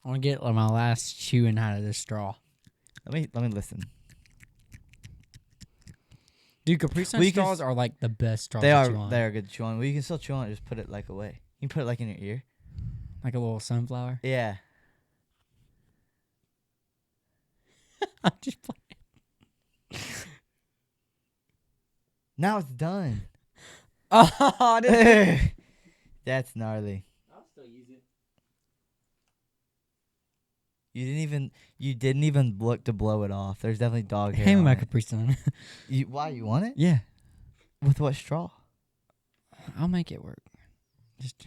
I want to get my last chewing out of this straw. Let me listen. Dude, Capri Sun straws are like the best straws They to are. chew on. They are good to chew on. Well, you can still chew on it. Just put it like away. You can put it like in your ear. Like a little sunflower. Yeah. I'm just playing. Now it's done. Oh, That's gnarly. I'll still use it. You didn't even look to blow it off. There's definitely dog hair. Hand me on my it. Capri Sun. Why you want it? Yeah. With what straw? I'll make it work. Just.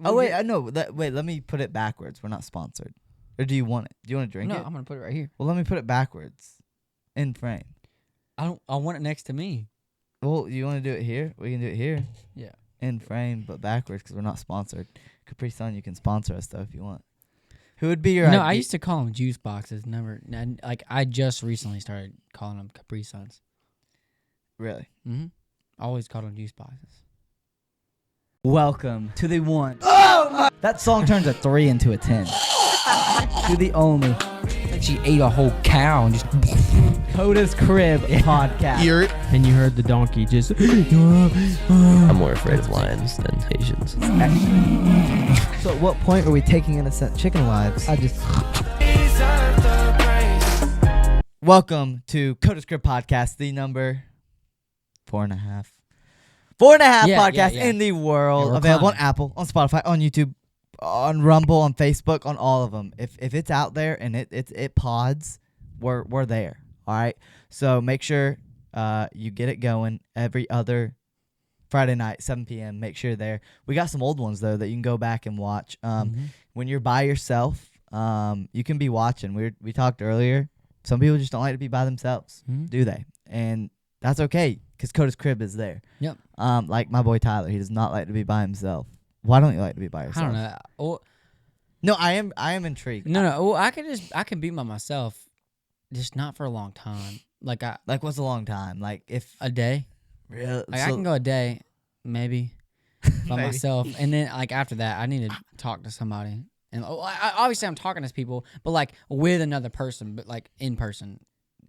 Oh wait, I know. Wait, let me put it backwards. We're not sponsored. Or do you want it? Do you want to drink No, it? I'm gonna put it right here. Well, let me put it backwards, in frame. I want it next to me. Well, you want to do it here? We can do it here. Yeah. In frame, but backwards because we're not sponsored. Capri Sun, you can sponsor us though if you want. Who would be your? No, I used to call them juice boxes. I just recently started calling them Capri Suns. Really? Mm-hmm. I always called them juice boxes. Welcome to the one. Oh my! That song turns a 3 into a 10. To the only. Like she ate a whole cow and just. Coda's Crib podcast. Hear it. And you heard the donkey just. I'm more afraid of lions than Asians. So at what point are we taking innocent chicken lives? Welcome to Coda's Crib Podcast, the number 4.5. 4.5 podcast in the world. Yeah, available on climbing. Apple, on Spotify, on YouTube, on Rumble, on Facebook, on all of them. If it's out there and it pods, we're there. All right. So make sure you get it going every other Friday night, 7 p.m. Make sure you're there. We got some old ones though that you can go back and watch. When you're by yourself, you can be watching. We talked earlier. Some people just don't like to be by themselves, do they? And that's okay, because Coda's Crib is there. Yep. Like my boy Tyler, he does not like to be by himself. Why don't you like to be by yourself? I don't know. Well, No, I am intrigued. no. Well, I can be by myself, just not for a long time. Like What's a long time? Like if a day. real, Like I can go a day, maybe, by Maybe. myself, and then like after that, I need to talk to somebody. And obviously, I'm talking to people, but like with another person, but like in person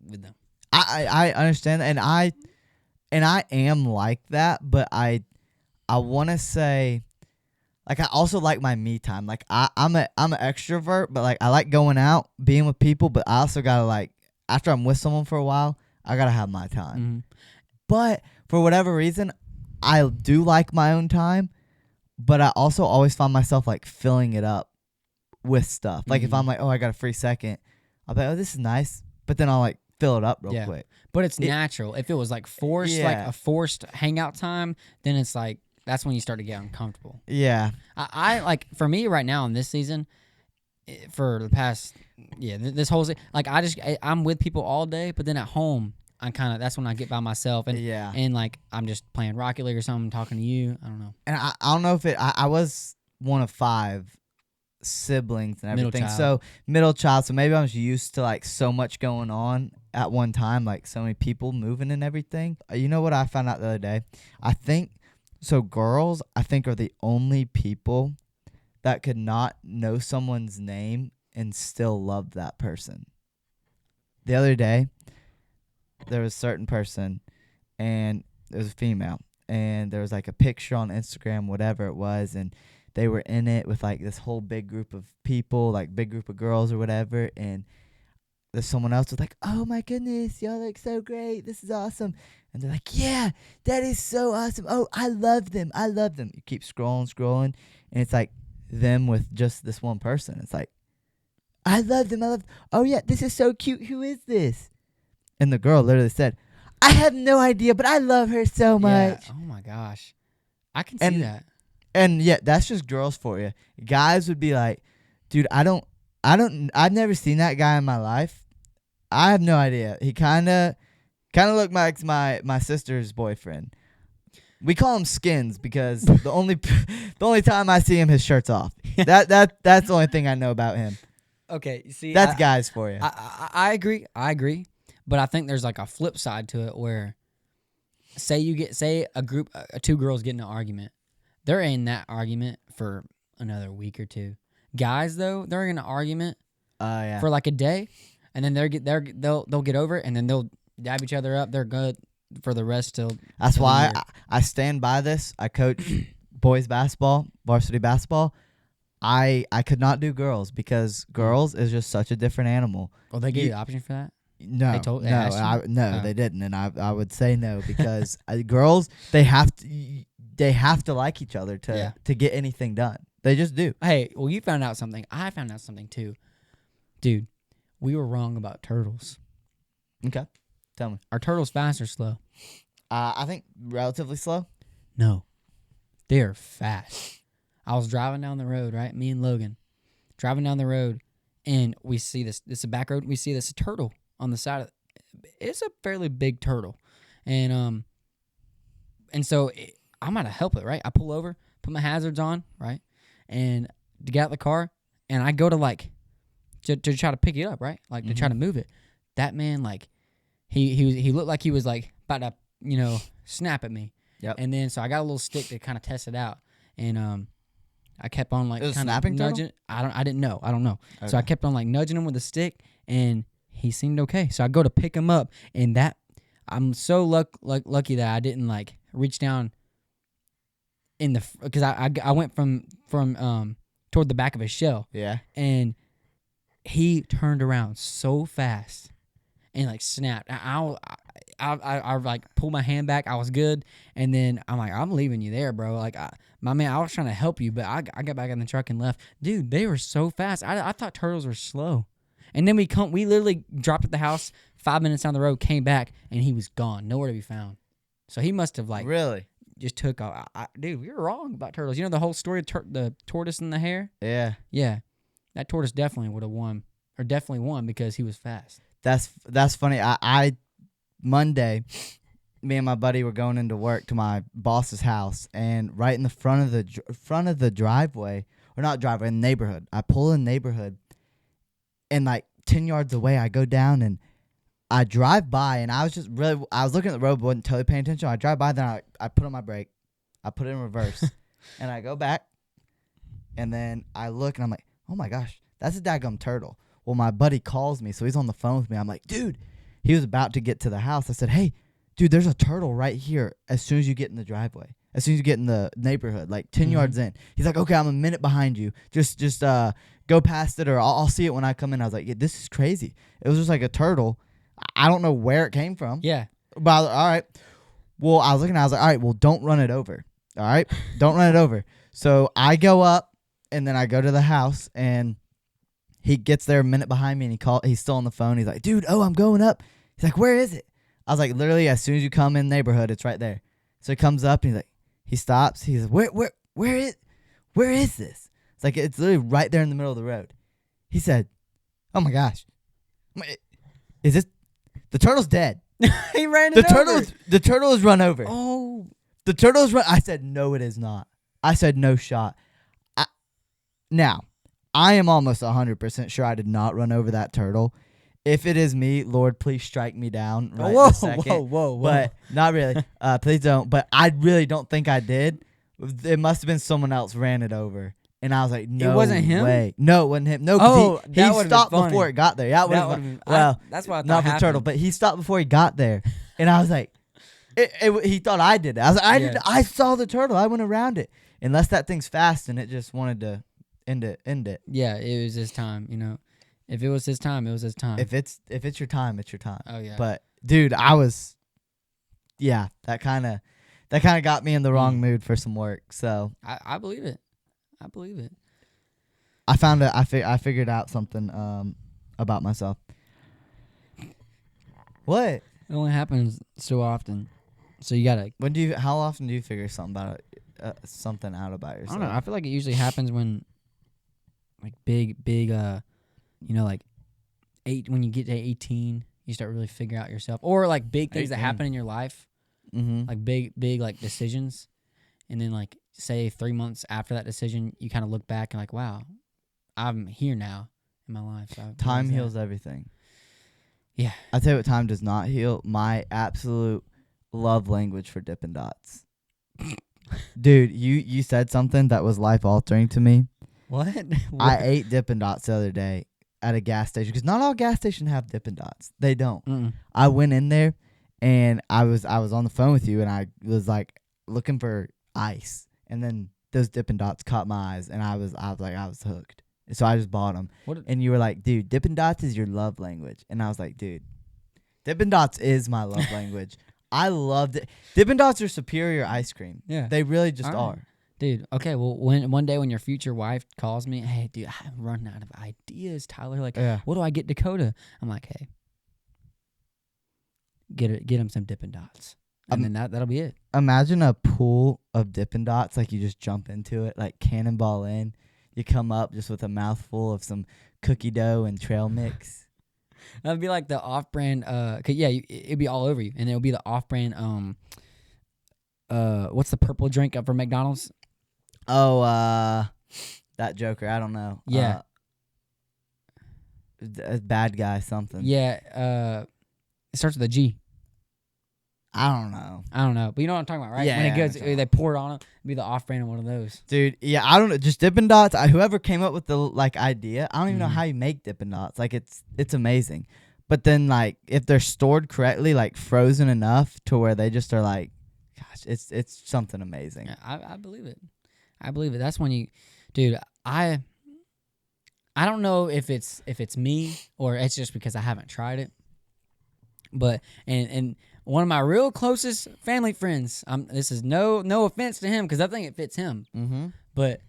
with them. I understand that, and I am like that, but I want to say, like, I also like my me time. Like I'm an extrovert, but like I like going out, being with people, but I also gotta, like, after I'm with someone for a while, I gotta have my time. Mm-hmm. But for whatever reason, I do like my own time, but I also always find myself like filling it up with stuff. Like if I'm like, oh, I got a free second, I'll be like, oh, this is nice, but then I'll like fill it up real quick. But it's natural. If it was like forced, like Yeah. a forced hangout time, then it's like that's when you start to get uncomfortable. Yeah. I like, for me right now in this season, for the past this whole like I'm with people all day, but then at home that's when I get by myself and and like I'm just playing Rocket League or something, talking to you. I don't know. And I don't know if I was one of 5 siblings and everything. So middle child. So maybe I was used to like so much going on at one time, like so many people moving and everything. You know what I found out the other day? I think girls, I think, are the only people that could not know someone's name and still love that person. The other day, there was a certain person, and it was a female, and there was like a picture on Instagram, whatever it was, and they were in it with like this whole big group of people, like big group of girls or whatever, and there's someone else was like, oh my goodness, y'all look so great, this is awesome. And they're like, yeah, that is so awesome. Oh, I love them. You keep scrolling, and it's like them with just this one person. It's like, I love them. Oh yeah, this is so cute. Who is this? And the girl literally said, I have no idea, but I love her so much. Oh my gosh, I can see that. And yeah, that's just girls for you. Guys would be like, dude, I've never seen that guy in my life. I have no idea. He kind of looked like my sister's boyfriend. We call him Skins because the only time I see him, his shirt's off. That's the only thing I know about him. Okay, see, That's guys for you. I agree, but I think there's like a flip side to it where, say a group, 2 girls get in an argument, they're in that argument for another week or 2. Guys though, they're in an argument Yeah. for like a day, and then they'll get over it, and then they'll dab each other up. They're good for the rest till. That's till why I stand by this. I coach boys basketball, varsity basketball. I could not do girls because girls is just such a different animal. Well, they gave you the option for that. No, they asked you? they didn't, and I would say no because girls they have to like each other to get anything done. They just do. Hey, well, you found out something. I found out something too, dude. We were wrong about turtles. Okay, tell me. Are turtles fast or slow? I think relatively slow. No, they're fast. I was driving down the road, right? Me and Logan driving down the road, and we see this. This is a back road. We see this turtle on the side of. It's a fairly big turtle, and so I'm gonna help it, right? I pull over, put my hazards on, right, and to get out the car, and I go to like to try to pick it up, right, like to try to move it. That man, like, he looked like he was like about to snap at me. Yep. And then so I got a little stick to kind of test it out, and I kept on like kind of snapping nudging. I don't know. Okay. So I kept on like nudging him with the stick, and he seemed okay. So I go to pick him up, and that I'm so lucky that I didn't like reach down in the because I went from toward the back of his shell. Yeah. And he turned around so fast and like snapped. I like pulled my hand back. I was good, and then I'm like, I'm leaving you there, bro. Like, my man, I was trying to help you, but I got back in the truck and left. Dude, they were so fast. I thought turtles were slow, and then we literally dropped at the house 5 minutes down the road, came back, and he was gone, nowhere to be found. So he must have like really just took off. Dude, we were wrong about turtles. You know the whole story of the tortoise and the hare? Yeah. Yeah, that tortoise definitely would have won, or definitely won because he was fast. That's funny. I Monday, me and my buddy were going into work to my boss's house, and right in the front of the driveway, or not driveway, in the neighborhood. I pull in the neighborhood, and like 10 yards away, I go down and I drive by, and I was looking at the road, but wasn't totally paying attention. I drive by, then I put on my brake, I put it in reverse, and I go back, and then I look, and I'm like, oh my gosh, that's a daggum turtle. Well, my buddy calls me, so he's on the phone with me. I'm like, dude, he was about to get to the house. I said, hey, dude, there's a turtle right here as soon as you get in the driveway, as soon as you get in the neighborhood, like 10 yards in. He's like, okay, I'm a minute behind you. Just go past it, or I'll see it when I come in. I was like, yeah, this is crazy. It was just like a turtle. I don't know where it came from. Yeah. But all right. Well, I was looking, I was like, all right, well, don't run it over. All right? Don't run it over. So I go up, and then I go to the house, and he gets there a minute behind me, and he's still on the phone. He's like, dude, I'm going up. He's like, where is it? I was like, literally, as soon as you come in the neighborhood, it's right there. So he comes up, and he's like, he stops. He's like, where is this? It's like, it's literally right there in the middle of the road. He said, oh my gosh. Is this, the turtle's dead. He ran it over. The turtle is run over. Oh. The turtle is run. I said, no, it is not. I said, no shot. Now, I am almost 100% sure I did not run over that turtle. If it is me, Lord, please strike me down right this second. Whoa. But not really. Please don't. But I really don't think I did. It must have been someone else ran it over. And I was like, no way. It wasn't him? No, it wasn't him. No, because he stopped before it got there. Yeah, that's what I thought not happened. the turtle, but he stopped before he got there. And I was like, he thought I did it. I was like, I saw the turtle. I went around it. Unless that thing's fast and it just wanted to end it. Yeah, it was his time, you know. If it was his time, it was his time. If it's your time, it's your time. Oh yeah. But dude, that kind of got me in the wrong mood for some work. So I believe it. I figured out something about myself. What? It only happens so often. So you gotta. How often do you figure something out about yourself? I don't know. I feel like it usually happens when, like big, like when you get to 18, you start really figuring out yourself, or like big things 18. that happen in your life, like big like decisions, and then like say 3 months after that decision, you kind of look back and like, wow, I'm here now in my life. So time heals everything. Yeah. I tell you what time does not heal. My absolute love language for Dippin Dots. Dude, you said something that was life altering to me. What? I ate Dippin' Dots the other day at a gas station because not all gas stations have Dippin' Dots. They don't. Mm-mm. I went in there and I was on the phone with you and I was like looking for ice, and then those Dippin' Dots caught my eyes, and I was hooked. So I just bought them. And you were like, dude, Dippin' Dots is your love language, and I was like, dude, Dippin' Dots is my love language. I loved it. Dippin' Dots are superior ice cream. Yeah, they really just right. are. Dude, okay, well, one day when your future wife calls me, hey, dude, I'm running out of ideas, Tyler. Like, what do I get Dakota? I'm like, hey, get him some Dippin' Dots, and then that'll be it. Imagine a pool of Dippin' Dots, like you just jump into it, like cannonball in. You come up just with a mouthful of some cookie dough and trail mix. That'd be like the off-brand. It'd be all over you, and it'll be the off-brand. What's the purple drink up for McDonald's? Oh, that Joker. I don't know. Yeah. Bad guy something. Yeah. It starts with a G. I don't know. But you know what I'm talking about, right? Yeah. When it goes, they pour it on them. It'd be the off-brand of one of those. Dude, yeah, I don't know. Just Dippin' Dots. Whoever came up with the idea, I don't even know how you make Dippin' Dots. Like it's amazing. But then like if they're stored correctly, like frozen enough to where they just are like, gosh, it's something amazing. Yeah, I believe it. I believe it. That's when you, dude. I don't know if it's me or it's just because I haven't tried it. But and one of my real closest family friends, this is no offense to him because I think it fits him. Mm-hmm. But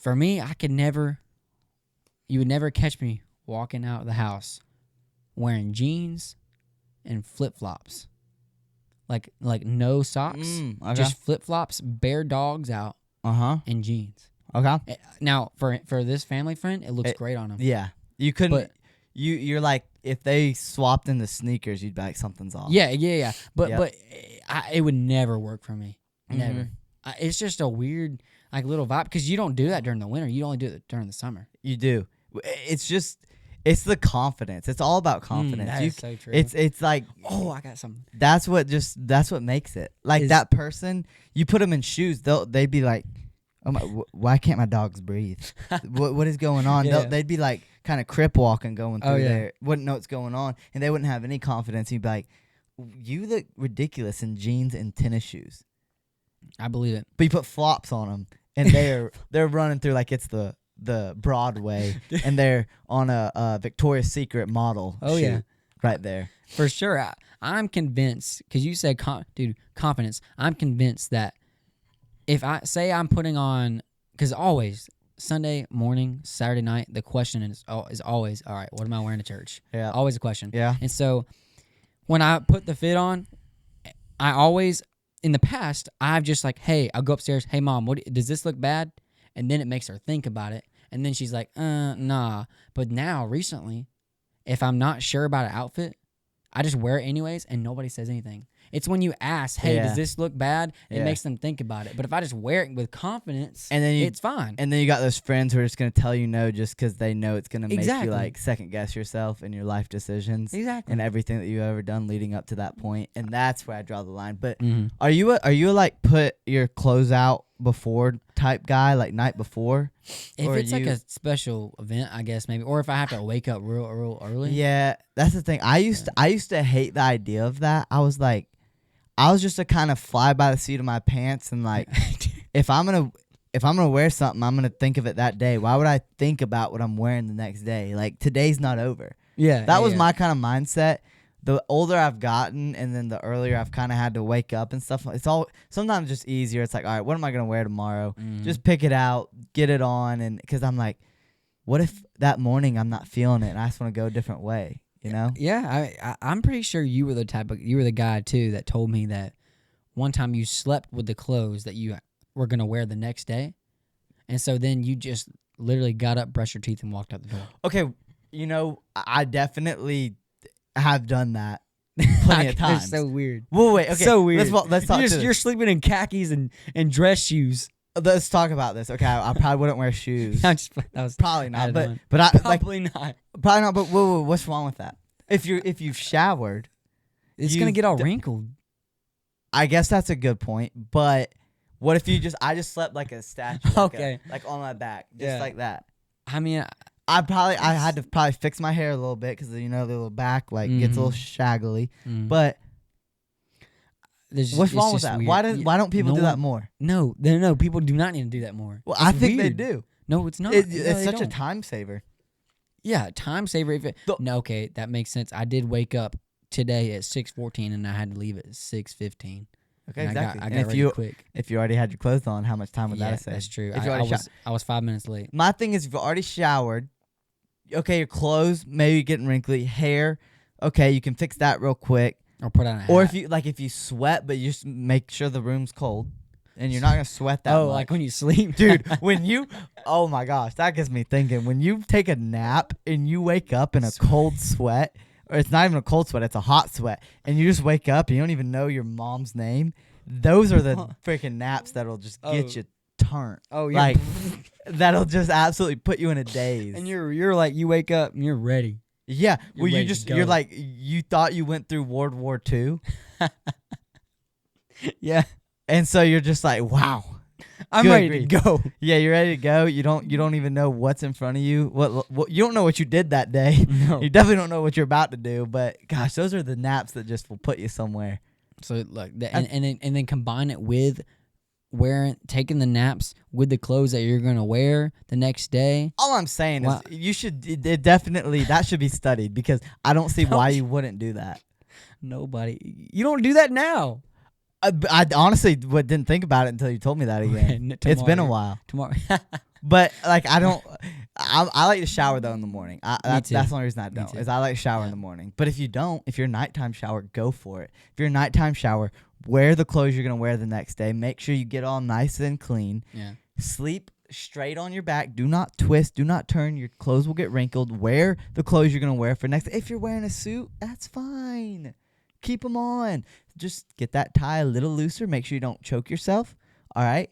for me, you would never catch me walking out of the house wearing jeans and flip-flops. Like no socks, Okay. just flip-flops, bare dogs out, and jeans. Okay. Now, for this family friend, it looks great on him. Yeah. You couldn't. But, you're like, if they swapped in the sneakers, you'd be like, something's off. Yeah. But it would never work for me. Never. It's just a weird like little vibe because you don't do that during the winter. You only do it during the summer. You do. It's the confidence. It's all about confidence. That is so true. It's like, oh, I got something. That's what makes it. Like that person, you put them in shoes, they'd be like, oh my, why can't my dogs breathe? what is going on? Yeah. They'd be like kind of crip walking going through there, wouldn't know what's going on, and they wouldn't have any confidence. You'd be like, you look ridiculous in jeans and tennis shoes. I believe it. But you put flops on them, and they're running through like it's the Broadway, and they're on a Victoria's Secret model. Oh, shoot yeah. right there. For sure. I'm convinced, because you said, confidence. I'm convinced that if I say I'm putting on, because always, Sunday morning, Saturday night, the question is always, all right, what am I wearing to church? Yeah. Always a question. Yeah. And so when I put the fit on, I always, in the past, I've just like, hey, I'll go upstairs. Hey, Mom, does this look bad? And then it makes her think about it. And then she's like, nah. But now, recently, if I'm not sure about an outfit, I just wear it anyways, and nobody says anything. It's when you ask, hey, does this look bad? It makes them think about it. But if I just wear it with confidence, and then it's fine. And then you got those friends who are just going to tell you no just because they know it's going to make you like second guess yourself in your life decisions. Exactly. And everything that you've ever done leading up to that point. And that's where I draw the line. But are you a like put your clothes out before type guy, like night before? If it's like a special event, I guess maybe. Or if I have to wake up real early. Yeah, that's the thing. I used to hate the idea of that. I was just a kind of fly by the seat of my pants, and like if I'm gonna wear something, I'm gonna think of it that day. Why would I think about what I'm wearing the next day? Like today's not over. Yeah, that was my kind of mindset. The older I've gotten, and then the earlier I've kind of had to wake up and stuff. It's all sometimes just easier. It's like, all right, what am I gonna wear tomorrow? Just pick it out, get it on, and because I'm like, what if that morning I'm not feeling it and I just want to go a different way? You know? Yeah, I'm pretty sure you were the guy too that told me that one time you slept with the clothes that you were gonna wear the next day, and so then you just literally got up, brushed your teeth, and walked out the door. Okay, I definitely have done that plenty of times. It's so weird. Well, wait, okay, so weird. Let's talk. You're sleeping in khakis and dress shoes. Let's talk about this. Okay, I probably wouldn't wear shoes. Probably not. But probably not. Probably not. But whoa, what's wrong with that? If you've showered, it's gonna get all wrinkled. I guess that's a good point. But What if I just slept like a statue, Okay. like on my back, just like that. I mean, I had to probably fix my hair a little bit because the little back gets a little shaggly. But what's wrong with that? Weird. Why don't people do that more? No, people do not need to do that more. Well, I think they do. No, it's not. It's such a time saver. Yeah, time saver. Okay, that makes sense. I did wake up today at 6:14 and I had to leave at 6:15. Okay, exactly. I got ready quick. If you already had your clothes on, how much time would that have saved? That's true. If I was 5 minutes late. My thing is, if you already showered, okay, your clothes maybe getting wrinkly, hair, okay, you can fix that real quick. Or put on a hat. Or if you sweat, but you just make sure the room's cold, and you're not gonna sweat that much. Like when you sleep, dude. Oh my gosh, that gets me thinking. When you take a nap and you wake up in a cold sweat, or it's not even a cold sweat, it's a hot sweat, and you just wake up and you don't even know your mom's name. Those are the freaking naps that'll just get you turned. Oh yeah, like that'll just absolutely put you in a daze. And you're like, you wake up and you're ready. Yeah, well, you're like, you thought you went through World War II. Yeah, and so you're just like, wow, I'm ready to go. Yeah, you're ready to go. You don't even know what's in front of you. What you don't know what you did that day. No. You definitely don't know what you're about to do. But gosh, those are the naps that just will put you somewhere. So like, and then combine it with taking the naps with the clothes that you're gonna wear the next day. All I'm saying is you should definitely that should be studied because I don't see why you wouldn't do that. Nobody, you don't do that now. I honestly didn't think about it until you told me that again. It's been a while. Tomorrow. But like I like to shower though in the morning. That's the only reason I don't is I like to shower in the morning. But if you're a nighttime shower, go for it. If you're a nighttime shower, wear the clothes you're gonna wear the next day. Make sure you get all nice and clean. Yeah. Sleep straight on your back. Do not twist. Do not turn. Your clothes will get wrinkled. Wear the clothes you're gonna wear for next. If you're wearing a suit, that's fine. Keep them on. Just get that tie a little looser. Make sure you don't choke yourself. All right.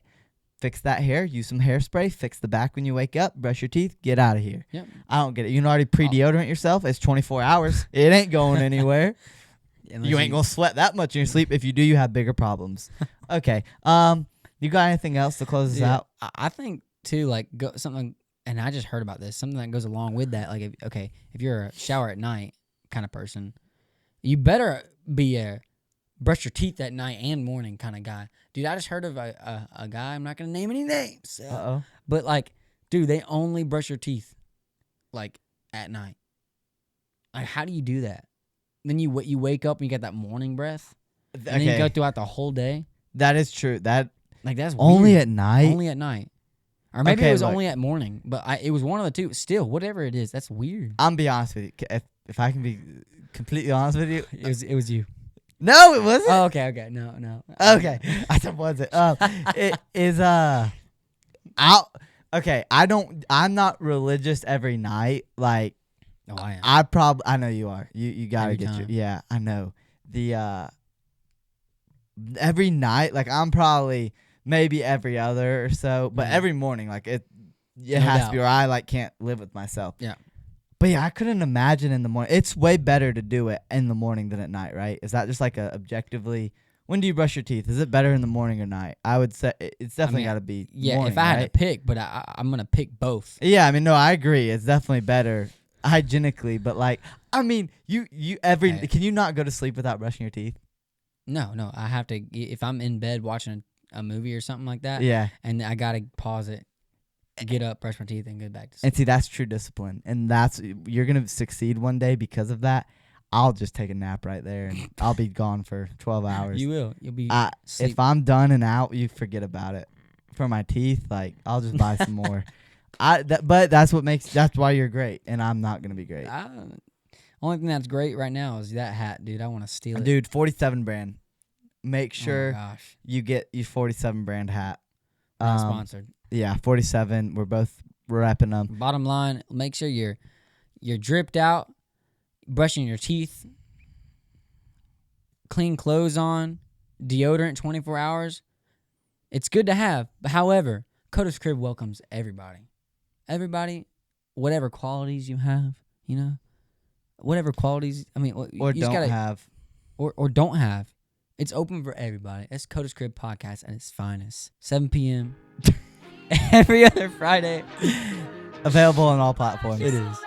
Fix that hair. Use some hairspray. Fix the back when you wake up. Brush your teeth. Get out of here. Yep. I don't get it. You can already pre-deodorant yourself. It's 24 hours. It ain't going anywhere. You ain't gonna sweat that much in your sleep. If you do, you have bigger problems. Okay. You got anything else to close this out? I think too, like something, and I just heard about this. Something that goes along with that. Like, if you're a shower at night kind of person, you better be a brush your teeth at night and morning kind of guy. Dude, I just heard of a guy. I'm not gonna name any names. But like, dude, they only brush your teeth like at night. Like, how do you do that? Then you wake up and you get that morning breath, and then you go throughout the whole day. That is true. That's only weird. At night. Only at night, or maybe it was only at morning. But it was one of the two. Still, whatever it is, that's weird. I'm be honest with you. If I can be completely honest with you, it was you. No, it wasn't. Oh, okay, no. Okay, I said was it? It is I'm not religious every night. Like, oh, I am. I know you are. You gotta Every get time. Yeah, I know. The every night, like I'm probably maybe every other or so, but every morning, like it has to be, or I like can't live with myself. Yeah. But yeah, I couldn't imagine in the morning. It's way better to do it in the morning than at night, right? Is that just like objectively? When do you brush your teeth? Is it better in the morning or night? I would say it's definitely got to be. Yeah, morning, if I had right? to pick, but I'm gonna pick both. Yeah, I mean, no, I agree. It's definitely better hygienically, but like, I mean, can you not go to sleep without brushing your teeth? No, I have to. If I'm in bed watching a movie or something like that, yeah, and I gotta pause it, get up, brush my teeth, and go back to sleep. And see, that's true discipline, and you're gonna succeed one day because of that. I'll just take a nap right there, and I'll be gone for 12 hours. You will. You'll be. If I'm done and out, you forget about it. For my teeth, like I'll just buy some more. But that's why you're great, and I'm not gonna be great. Only thing that's great right now is that hat, dude. I want to steal it. Dude, 47 brand. Make sure you get your 47 brand hat. Not sponsored. Yeah, 47. We're both repping them. Bottom line, make sure you're dripped out, brushing your teeth, clean clothes on, deodorant 24 hours. It's good to have. But however, Coda's Crib welcomes everybody. Everybody, whatever qualities you have, whatever qualities, I mean, or don't have. Or don't have. It's open for everybody. It's Coda's Crib Podcast at its finest. 7 p.m. every other Friday. Available on all platforms. It is.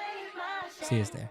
See us there.